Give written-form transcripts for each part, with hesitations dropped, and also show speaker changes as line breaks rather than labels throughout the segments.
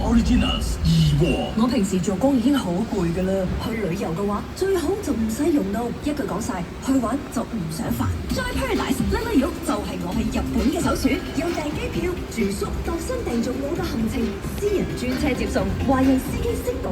Originals 二鍋。
我平時做工已經好攰㗎啦，去旅遊嘅話最好就唔使用腦，一句講晒，去玩就唔想煩。Joy Paradise 啦啦肉就係我去日本嘅首選，有訂機票、住宿、度身訂做我嘅行程，私人專車接送，華人司機識講。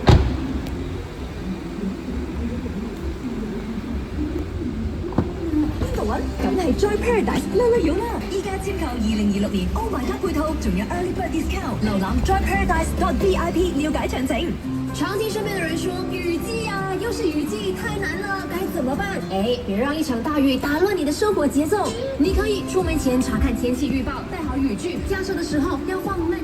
梗係 Joy Paradise 啦啦肉啦！依家簽購2026年 Oh My God 配套，仲有 Early Bird Discount，瀏覽 joyparadise.vip 了解詳情。
常聽身邊的人說雨季啊，又是雨季，太難了，該怎麼辦？哎，別讓一場大雨打亂你的生活節奏。你可以出門前查看天氣預報，帶好雨具，駕車的時候要放慢